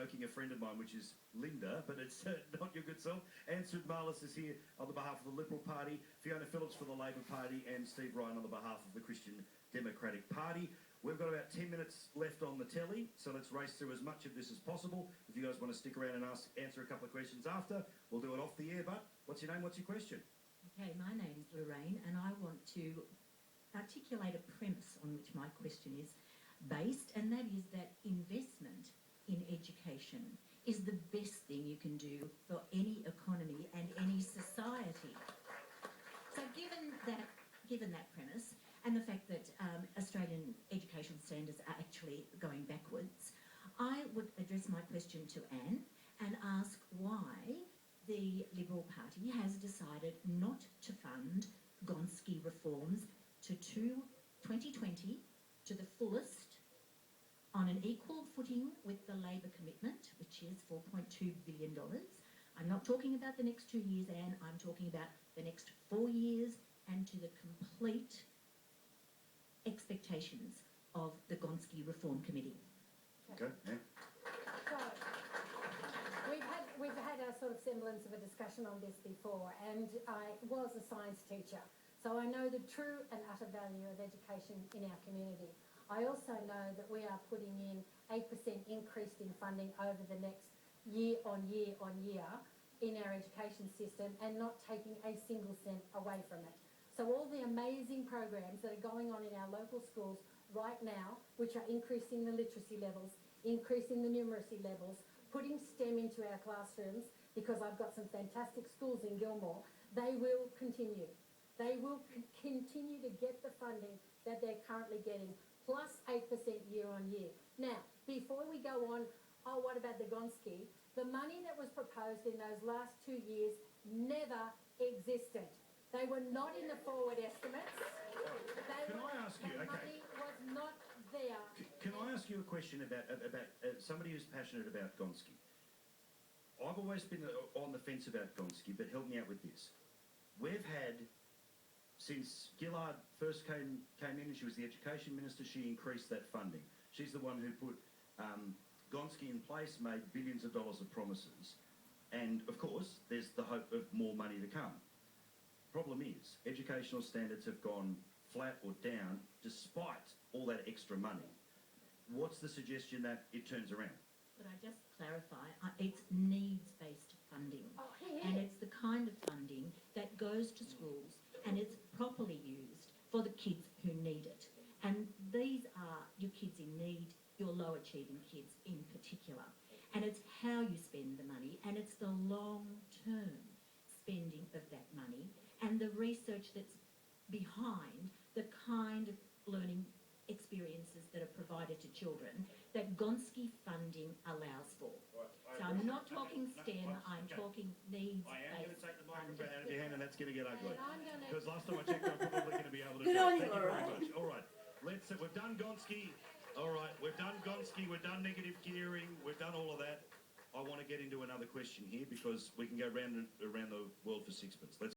invoking a friend of mine, which is Linda, but it's not your good self. Anne Marlis is here on the behalf of the Liberal Party, Fiona Phillips for the Labor Party, and Steve Ryan on the behalf of the Christian Democratic Party. We've got about 10 minutes left on the telly, so let's race through as much of this as possible. If you guys want to stick around and answer a couple of questions after, we'll do it off the air. But what's your name? What's your question? Okay, my name's Lorraine, and I want to articulate a premise on which my question is based, and that is that investment in education is the best thing you can do for any economy and any society. So given that premise, and the fact that Australian education standards are actually going backwards, I would address my question to Anne and ask why the Liberal Party has decided not to fund Gonski reforms to 2020 to the fullest on an equal footing with the Labor commitment, which is $4.2 billion. I'm not talking about the next 2 years, Anne. I'm talking about the next 4 years and to the complete expectations of the Gonski Reform Committee. Okay. Yeah. So, we've had a sort of semblance of a discussion on this before, and I was a science teacher, so I know the true and utter value of education in our community. I also know that we are putting in 8% increase in funding over the next year on year in our education system and not taking a single cent away from it. So all the amazing programs that are going on in our local schools right now, which are increasing the literacy levels, increasing the numeracy levels, putting STEM into our classrooms, because I've got some fantastic schools in Gilmore, they will continue. They will continue to get the funding that they're currently getting, plus 8% year on year. Now, before we go on, what about the Gonski? The money that was proposed in those last 2 years never existed. They were not in the forward estimates. Can I ask you? The money was not there. Can I ask you a question about somebody who's passionate about Gonski? I've always been on the fence about Gonski, but help me out with this. We've had, since Gillard first came in and she was the education minister, she increased that funding. She's the one who put Gonski in place, made billions of dollars of promises, and of course there's the hope of more money to come. Problem is, educational standards have gone flat or down despite all that extra money. What's the suggestion that it turns around? Could I just clarify? It's needs-based funding, and it's the kind of funding that goes to schools and it's properly used for the kids who need it. And these are your kids in need, your low-achieving kids in particular. And it's how you spend the money, and it's the long-term spending of that money and the research that's behind the kind of learning experiences that are provided to children that Gonski funding allows for. So I'm not talking STEM, I'm talking needs-based I am going to take the funding. microphone out of your hand, and that's going to get ugly. And I'm gonna- Because last time I checked, I'm probably going to be able to Good do it. on you, Thank you very Lorraine. much. All right, we've done Gonski. All right, we've done Gonski, we've done negative gearing, we've done all of that. I want to get into another question here because we can go round and around the world for sixpence. Let's